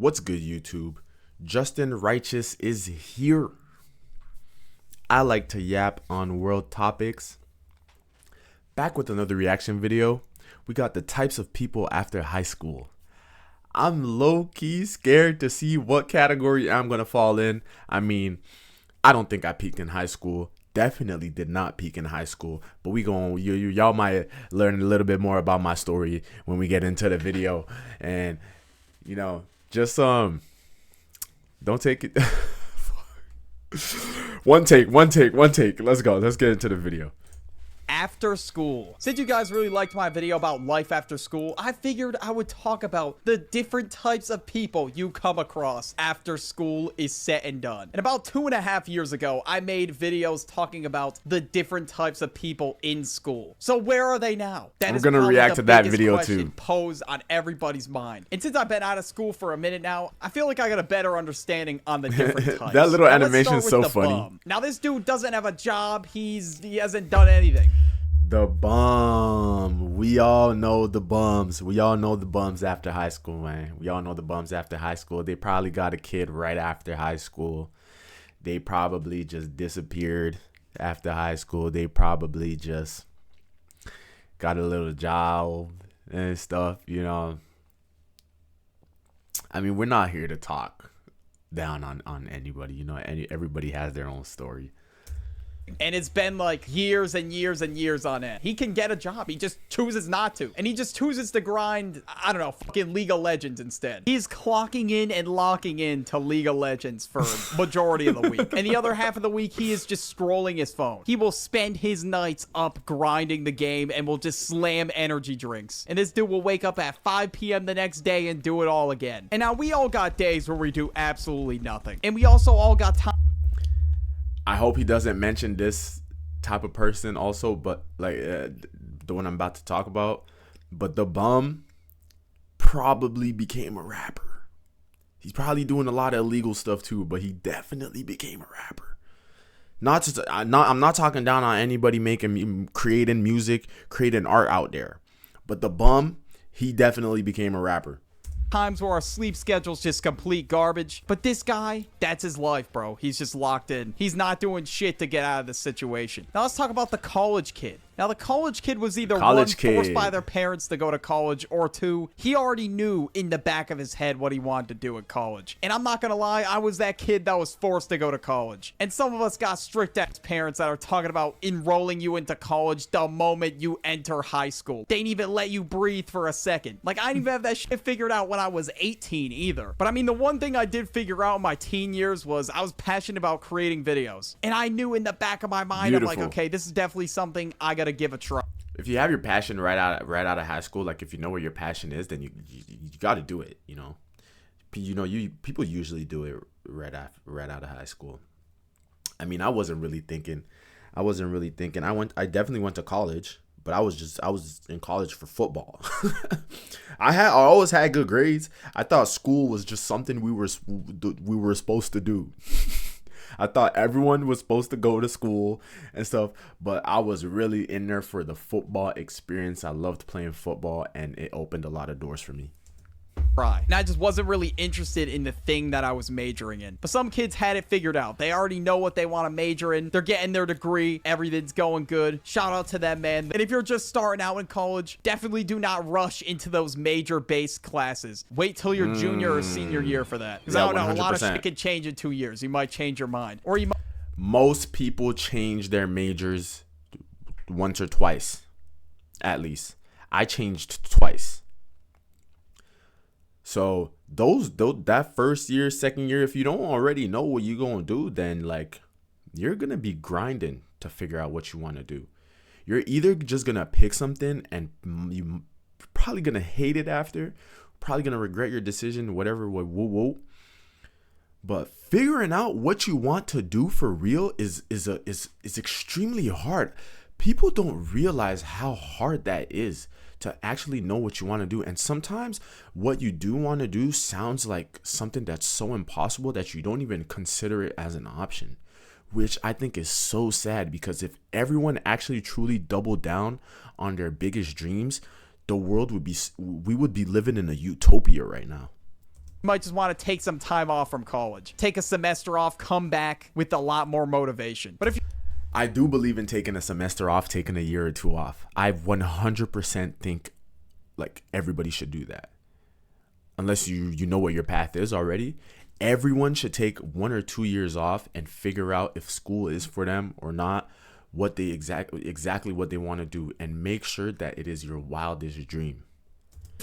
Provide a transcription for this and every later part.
What's good, YouTube? Justin Righteous is here. I like to yap on world topics. Back with another reaction video. We got the types of people after high school. I'm low-key scared to see what category I'm gonna fall in. I mean, I don't think I peaked in high school. Definitely did not peak in high school. But y'all might learn a little bit more about my story when we get into the video. And just don't take it. One take. Let's go. Let's get into the video. After school. Since you guys really liked my video about life after school, I figured I would talk about the different types of people you come across after school is set and done. And about 2.5 years ago, I made videos talking about the different types of people in school. So where are they now? We're gonna react to that video too. Posed on everybody's mind. And since I've been out of school for a minute now, I feel like I got a better understanding on the different types. That little animation is so funny. Bum. Now this dude doesn't have a job. He hasn't done anything. The bum. We all know the bums. We all know the bums after high school, man. We all know the bums after high school. They probably got a kid right after high school. They probably just disappeared after high school. They probably just got a little job and stuff, I mean, we're not here to talk down on anybody. Everybody has their own story. And it's been like years and years and years on end. He can get a job. He just chooses not to. And he just chooses to grind, I don't know, fucking League of Legends instead. He's clocking in and locking in to League of Legends for majority of the week. And the other half of the week, he is just scrolling his phone. He will spend his nights up grinding the game and will just slam energy drinks. And this dude will wake up at 5 p.m. the next day and do it all again. And now we all got days where we do absolutely nothing. And we also all got time. I hope he doesn't mention this type of person also, but like the one I'm about to talk about. But the bum probably became a rapper. He's probably doing a lot of illegal stuff too, but he definitely became a rapper. I'm not talking down on anybody creating music, creating art out there. But the bum, he definitely became a rapper. Times where our sleep schedule's just complete garbage. But this guy, that's his life, bro. He's just locked in. He's not doing shit to get out of this situation. Now let's talk about the college kid. Now the college kid was either one, forced by their parents to go to college, or two, he already knew in the back of his head what he wanted to do at college. And I'm not gonna lie, I was that kid that was forced to go to college. And some of us got strict ass parents that are talking about enrolling you into college the moment you enter high school. They ain't even let you breathe for a second. Like, I didn't even have that shit figured out when I was 18 either. But I mean, the one thing I did figure out in my teen years was I was passionate about creating videos. And I knew in the back of my mind, I'm like, okay, this is definitely something I gotta give a try. If you have your passion right out of high school, like if you know where your passion is, then you got to do it. People usually do it right out of high school. I mean, I wasn't really thinking. I definitely went to college, but I was in college for football. I always had good grades. I thought school was just something we were supposed to do. I thought everyone was supposed to go to school and stuff, but I was really in there for the football experience. I loved playing football, and it opened a lot of doors for me. Right. And I just wasn't really interested in the thing that I was majoring in. But some kids had it figured out. They already know what they want to major in. They're getting their degree. Everything's going good. Shout out to them, man. And if you're just starting out in college, definitely do not rush into those major-based classes. Wait till your junior or senior year for that. Because I don't know, 100%. A lot of shit can change in 2 years. You might change your mind. Or you might... Most people change their majors once or twice, at least. I changed twice. So that first year, second year, if you don't already know what you're going to do, then like you're going to be grinding to figure out what you want to do. You're either just going to pick something and you're probably going to hate it after, probably going to regret your decision, whatever. But figuring out what you want to do for real is extremely hard. People don't realize how hard that is to actually know what you want to do. And sometimes what you do want to do sounds like something that's so impossible that you don't even consider it as an option, which I think is so sad, because if everyone actually truly doubled down on their biggest dreams, we would be living in a utopia right now. might just want to take some time off from college. Take a semester off, come back with a lot more motivation. But if you I do believe in taking a semester off, taking a year or two off. I 100% think like everybody should do that. Unless you know what your path is already. Everyone should take 1 or 2 years off and figure out if school is for them or not, what they exactly what they want to do, and make sure that it is your wildest dream.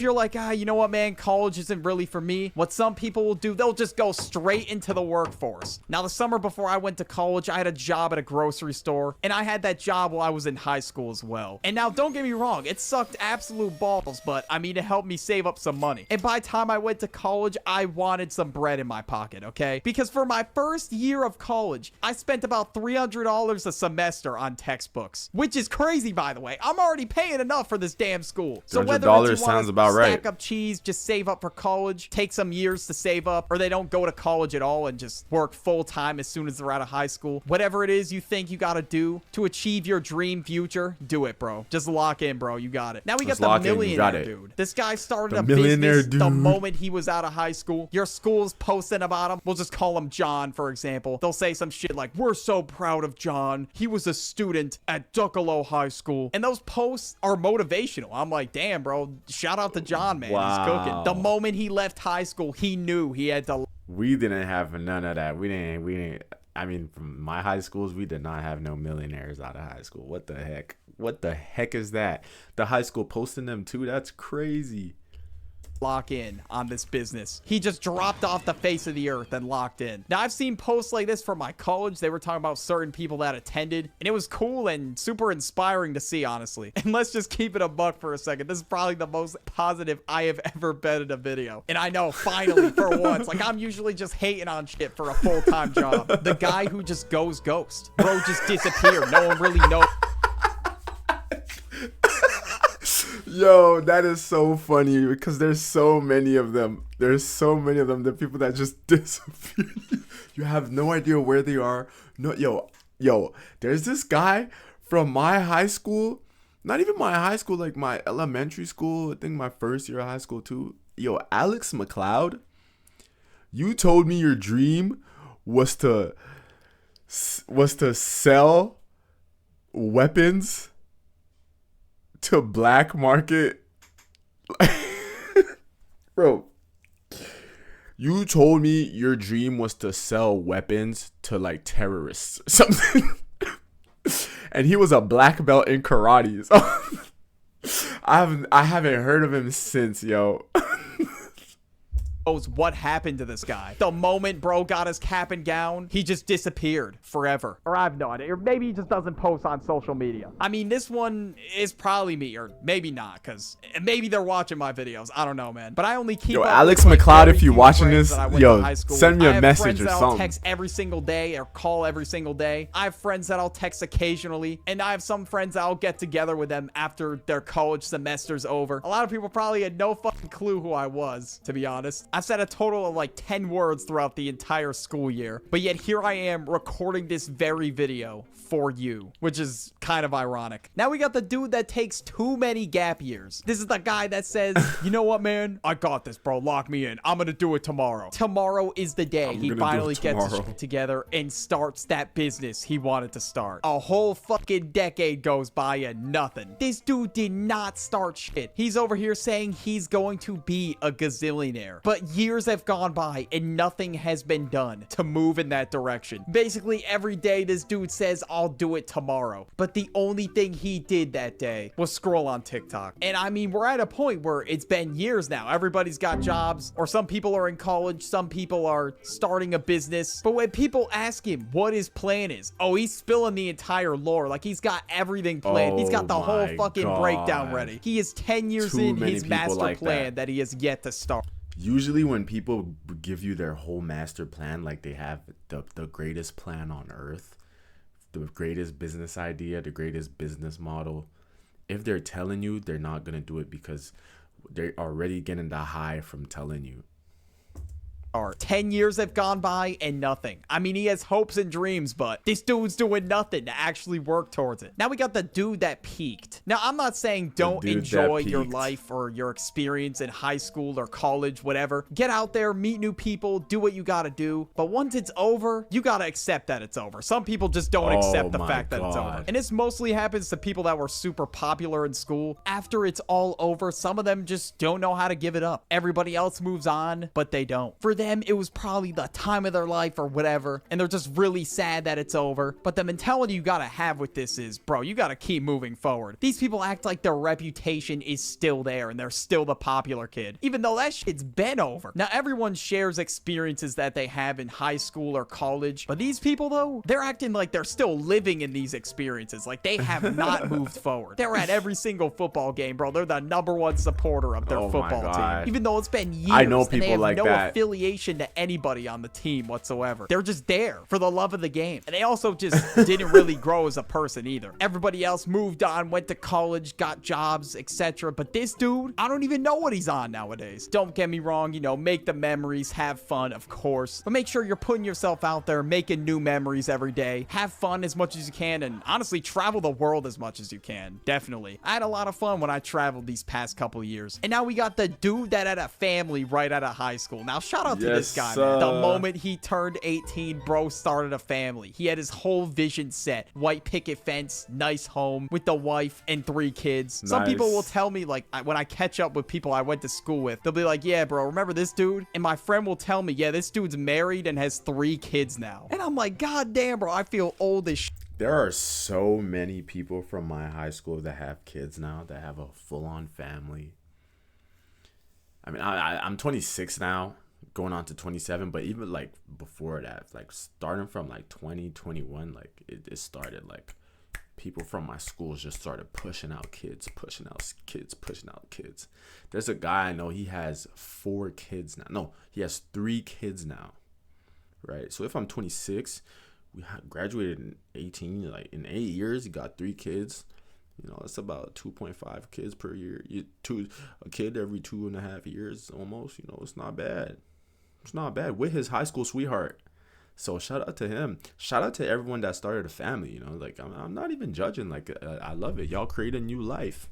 you're like, you know what, man, college isn't really for me, what some people will do, they'll just go straight into the workforce. Now, the summer before I went to college, I had a job at a grocery store, and I had that job while I was in high school as well. And now, don't get me wrong, it sucked absolute balls, but I mean, it helped me save up some money. And by the time I went to college, I wanted some bread in my pocket, okay? Because for my first year of college, I spent about $300 a semester on textbooks, which is crazy, by the way. I'm already paying enough for this damn school. So whether it's you sounds about right. Stack up cheese, just save up for college, take some years to save up, or they don't go to college at all and just work full time as soon as they're out of high school. Whatever it is you think you gotta do to achieve your dream future, do it, bro. Just lock in, bro. You got it. Now we got the millionaire dude. This guy started a business the moment he was out of high school. Your school's posting about him. We'll just call him John, for example. They'll say some shit like, "We're so proud of John. He was a student at Duckalo High School." And those posts are motivational. I'm like, damn, bro. Shout out to John, man. Wow. He's cooking. The moment he left high school, he knew he had to. We didn't have none of that. We didn't. I mean, from my high schools, we did not have no millionaires out of high school. What the heck? What the heck is that? The high school posting them too? That's crazy. Lock in on this business. He just dropped off the face of the earth and locked in. Now, I've seen posts like this from my college. They were talking about certain people that attended, and it was cool and super inspiring to see, honestly. And let's just keep it a buck for a second. This is probably the most positive I have ever been in a video. And I know, finally, for once, like, I'm usually just hating on shit for a full-time job. The guy who just goes ghost. Bro just disappeared. No one really knows. Yo, that is so funny because there's so many of them. There's so many of them. The people that just disappear. You have no idea where they are. No, yo, there's this guy from my high school. Not even my high school, like my elementary school. I think my first year of high school too. Yo, Alex McLeod. You told me your dream was to sell weapons to black market. Bro, you told me your dream was to sell weapons to like terrorists or something. And he was a black belt in karate. So I haven't heard of him since, yo. What happened to this guy. The moment bro got his cap and gown, he just disappeared forever. Or I have no idea. Or maybe he just doesn't post on social media. I mean, this one is probably me, or maybe not, because maybe they're watching my videos. I don't know, man. But I only keep yo, up Alex with, McLeod, if you're watching this, yo, send me a message or that something. I'll text every single day or call every single day. I have friends that I'll text occasionally, and I have some friends that I'll get together with them after their college semester's over. A lot of people probably had no fucking clue who I was, to be honest. I've said a total of like 10 words throughout the entire school year, but yet here I am recording this very video for you, which is kind of ironic. Now we got the dude that takes too many gap years. This is the guy that says, you know what, man? I got this, bro. Lock me in. I'm gonna do it tomorrow. Tomorrow is the day he finally gets his shit together and starts that business he wanted to start. A whole fucking decade goes by and nothing. This dude did not start shit. He's over here saying he's going to be a gazillionaire, but years have gone by and nothing has been done to move in that direction. Basically, every day this dude says, I'll do it tomorrow. But the only thing he did that day was scroll on TikTok. And I mean, we're at a point where it's been years now. Everybody's got jobs, or some people are in college, some people are starting a business. But when people ask him what his plan is, oh, he's spilling the entire lore. Like, he's got everything planned. He's got the whole fucking breakdown ready. He is 10 years in his master plan that he has yet to start. Usually when people give you their whole master plan, like they have the greatest plan on earth, the greatest business idea, the greatest business model, if they're telling you, they're not going to do it because they're already getting the high from telling you. 10 years have gone by and nothing. I mean, he has hopes and dreams, but this dude's doing nothing to actually work towards it. Now we got the dude that peaked. Now, I'm not saying don't enjoy your life or your experience in high school or college, whatever. Get out there, meet new people, do what you gotta do. But once it's over, you gotta accept that it's over. Some people just don't accept the fact that it's over. And this mostly happens to people that were super popular in school. After it's all over, some of them just don't know how to give it up. Everybody else moves on, but they don't. For them, it was probably the time of their life or whatever, and they're just really sad that it's over. But the mentality you gotta have with this is, bro, you gotta keep moving forward. These people act like their reputation is still there and they're still the popular kid, even though that shit's been over. Now, everyone shares experiences that they have in high school or college, but these people, though, they're acting like they're still living in these experiences, like they have not moved forward. They're at every single football game, bro. They're the #1 supporter of their football team, even though it's been years. I know people and they have like no that. affiliation to anybody on the team whatsoever. They're just there for the love of the game. And they also just didn't really grow as a person either. Everybody else moved on, went to college, got jobs, etc. But this dude, I don't even know what he's on nowadays. Don't get me wrong, you know, make the memories, have fun, of course. But make sure you're putting yourself out there, making new memories every day. Have fun as much as you can, and honestly, travel the world as much as you can. Definitely. I had a lot of fun when I traveled these past couple years. And now we got the dude that had a family right out of high school. Now, shout out to this guy, man. The moment he turned 18, bro started a family. He had his whole vision set. White picket fence, nice home with the wife and 3 kids. Some people will tell me, like, when I catch up with people I went to school with, they'll be like, yeah, bro, remember this dude? And my friend will tell me, yeah, this dude's married and has 3 kids now. And I'm like, god damn, bro, I feel old as shit. There are so many people from my high school that have kids now, that have a full-on family. I mean, I'm 26 now, going on to 27, but even like before that, like starting from like 2021, like it started like people from my schools just started pushing out kids. There's a guy I know, he has 4 kids now. No, he has 3 kids now, right? So if I'm 26, we graduated in 18, like in 8 years, he got 3 kids. You know, that's about 2.5 kids per year. A kid every 2.5 years almost. You know, it's not bad. It's not bad with his high school sweetheart. So shout out to him. Shout out to everyone that started a family. You know, like I'm not even judging. Like I love it. Y'all create a new life.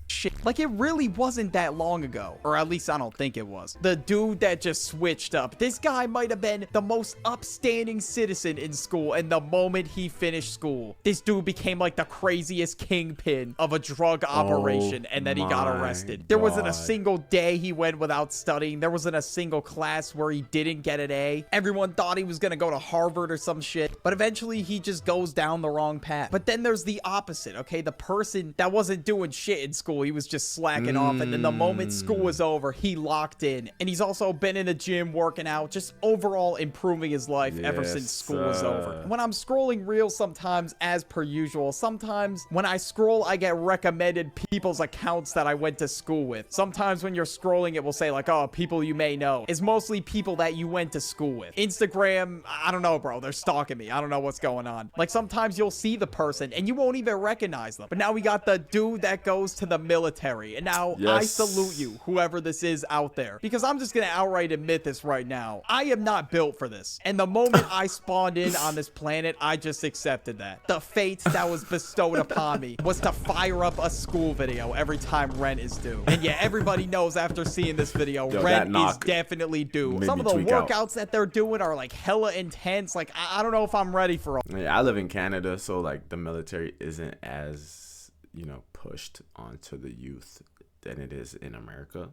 Shit. Like, it really wasn't that long ago, or at least I don't think it was. The dude that just switched up, this guy might have been the most upstanding citizen in school, and the moment he finished school, this dude became like the craziest kingpin of a drug operation, and then he got arrested. There wasn't a single day he went without studying. There wasn't a single class where he didn't get an A. Everyone thought he was gonna go to Harvard or some shit, but eventually he just goes down the wrong path. But then there's the opposite, okay? The person that wasn't doing shit in school, he was just slacking off, and then the moment school was over, he locked in. And he's also been in the gym working out, just overall improving his life ever since school was over. When I'm scrolling reels sometimes, as per usual, sometimes when I scroll, I get recommended people's accounts that I went to school with. Sometimes when you're scrolling, it will say like, oh, people you may know. It's mostly people that you went to school with. Instagram, I don't know, bro. They're stalking me. I don't know what's going on. Like, sometimes you'll see the person and you won't even recognize them. But now we got the dude that goes to the military. And now I salute you, whoever this is out there, because I'm just gonna outright admit this right now. I am not built for this. And the moment I spawned in on this planet, I just accepted that. The fate that was bestowed upon me was to fire up a school video every time rent is due. And yeah, everybody knows after seeing this video, rent is definitely due. Some of the workouts that they're doing are like hella intense. Like, I don't know if I'm ready for all. Yeah, I live in Canada, so like the military isn't as, you know, pushed onto the youth than it is in America.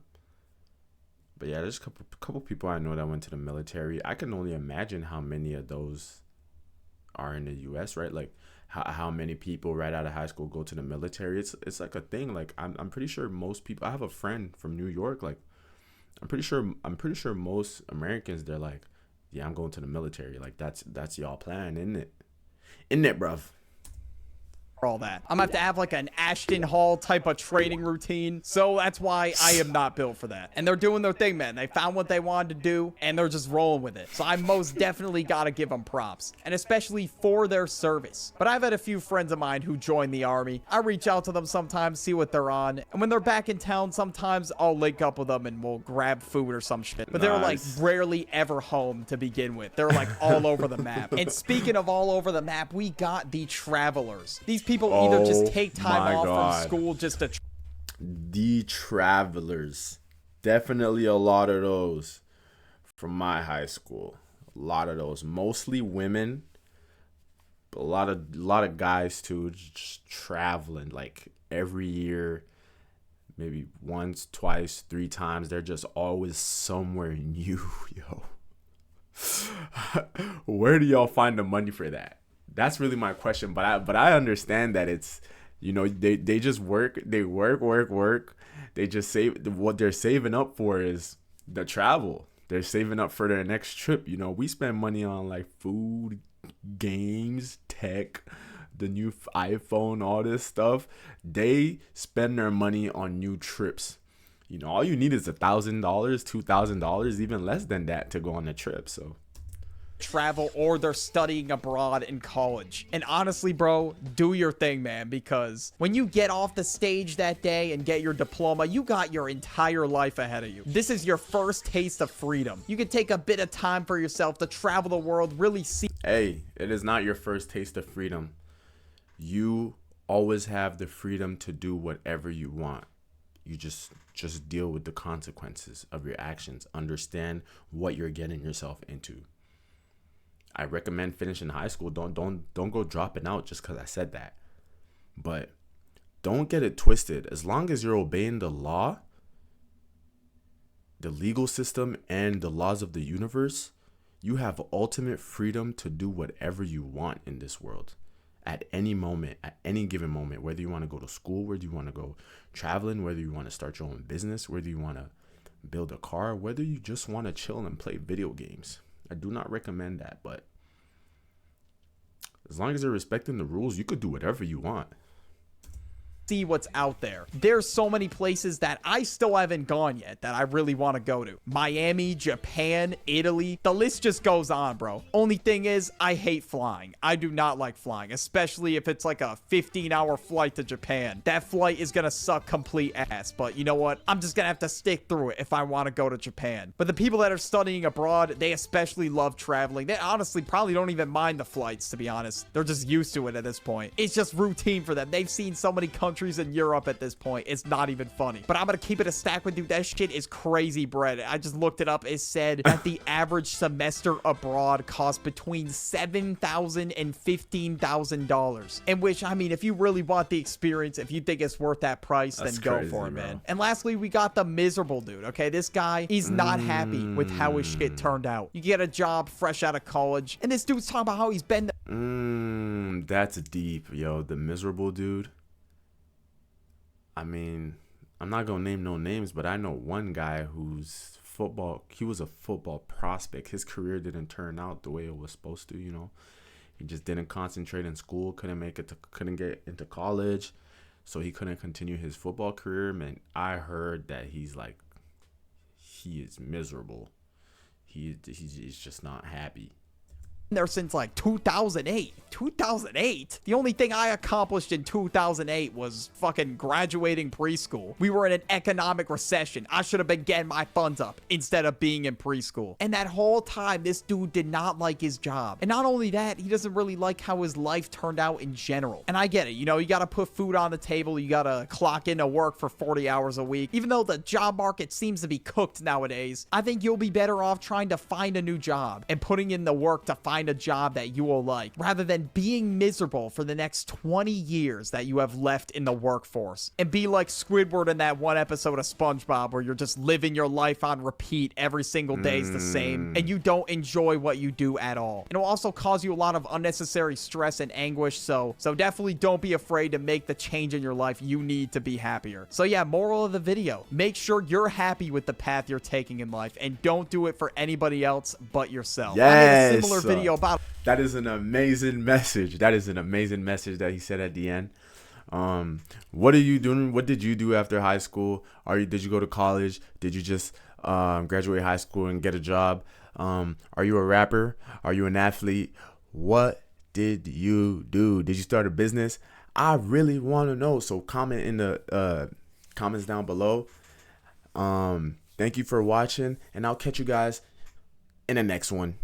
But yeah, there's a couple people I know that went to the military. I can only imagine how many of those are in the US, right? Like how many people right out of high school go to the military. It's like a thing. Like I'm pretty sure most people, I have a friend from New York, like I'm pretty sure most Americans, they're like, yeah, I'm going to the military. Like that's y'all plan, isn't it? Isn't it, bruv? all that. I'm gonna have to have like an Ashton Hall type of training routine. So that's why I am not built for that. And they're doing their thing, man. They found what they wanted to do and they're just rolling with it. So I most definitely gotta give them props, and especially for their service. But I've had a few friends of mine who joined the army. I reach out to them sometimes, see what they're on. And when they're back in town, sometimes I'll link up with them and we'll grab food or some shit. But they're like rarely ever home to begin with. They're like all over the map. And speaking of all over the map, we got the travelers. These people either just take time off from school just to the travelers. Definitely a lot of those from my high school. A lot of those, mostly women, but a lot of guys too, just traveling like every year, maybe once, twice, 3 times. They're just always somewhere new. Yo, where do y'all find the money for that? That's really my question. But I understand that it's, you know, they just work. They work. They just save. What they're saving up for is the travel. They're saving up for their next trip. You know, we spend money on like food, games, tech, the new iPhone, all this stuff. They spend their money on new trips. You know, all you need is $1,000, $2,000, even less than that to go on a trip. So travel, or they're studying abroad in college. And honestly, bro, do your thing, man, because when you get off the stage that day and get your diploma, you got your entire life ahead of you. This is your first taste of freedom. You can take a bit of time for yourself to travel the world, really see. Hey, it is not your first taste of freedom. You always have the freedom to do whatever you want. You just deal with the consequences of your actions. Understand what you're getting yourself into. I recommend finishing high school. Don't go dropping out just because I said that. But don't get it twisted. As long as you're obeying the law, the legal system, and the laws of the universe, you have ultimate freedom to do whatever you want in this world. At any moment, at any given moment, whether you want to go to school, whether you want to go traveling, whether you want to start your own business, whether you want to build a car, whether you just want to chill and play video games. I do not recommend that, but as long as you're respecting the rules, you could do whatever you want. See what's out there. There's so many places that I still haven't gone yet that I really want to go to. Miami, Japan, Italy. The list just goes on, bro. Only thing is, I hate flying. I do not like flying, especially if it's like a 15-hour flight to Japan. That flight is gonna suck complete ass, but you know what? I'm just gonna have to stick through it if I want to go to Japan. But the people that are studying abroad, they especially love traveling. They honestly probably don't even mind the flights, to be honest. They're just used to it at this point. It's just routine for them. They've seen so many countries in Europe at this point. It's not even funny. But I'm gonna keep it a stack with you. That shit is crazy bread. I just looked it up. It said that the average semester abroad costs between $7,000 and $15,000. In which, I mean, if you really want the experience, if you think it's worth that price, then go for it, man. And lastly, we got the miserable dude. Okay, this guy, he's not happy with how his shit turned out. You get a job fresh out of college, and this dude's talking about how he's been that's deep, yo. The miserable dude. I mean, I'm not gonna name no names, but I know one guy who's he was a football prospect. His career didn't turn out the way it was supposed to, you know. He just didn't concentrate in school, couldn't get into college, so he couldn't continue his football career. Man, I heard that he is miserable. He's just not happy. There since like 2008. The only thing I accomplished in 2008 was fucking graduating preschool. We were in an economic recession. I should have been getting my funds up instead of being in preschool. And that whole time, this dude did not like his job. And not only that, he doesn't really like how his life turned out in general. And I get it, you know, you gotta put food on the table, you gotta clock into work for 40 hours a week. Even though the job market seems to be cooked nowadays, I think you'll be better off trying to find a new job and putting in the work to find a job that you will like, rather than being miserable for the next 20 years that you have left in the workforce. And be like Squidward in that one episode of SpongeBob where you're just living your life on repeat. Every single day is the same, and you don't enjoy what you do at all. It'll also cause you a lot of unnecessary stress and anguish, so definitely don't be afraid to make the change in your life you need to be happier. So yeah, moral of the video, make sure you're happy with the path you're taking in life, and don't do it for anybody else but yourself. Yes. I made a similar video about That is an amazing message. That is an amazing message that he said at the end. What are you doing? What did you do after high school? Did you go to college? Did you just graduate high school and get a job? Are you a rapper? Are you an athlete? What did you do? Did you start a business? I really want to know. So comment in the comments down below. Thank you for watching, and I'll catch you guys in the next one.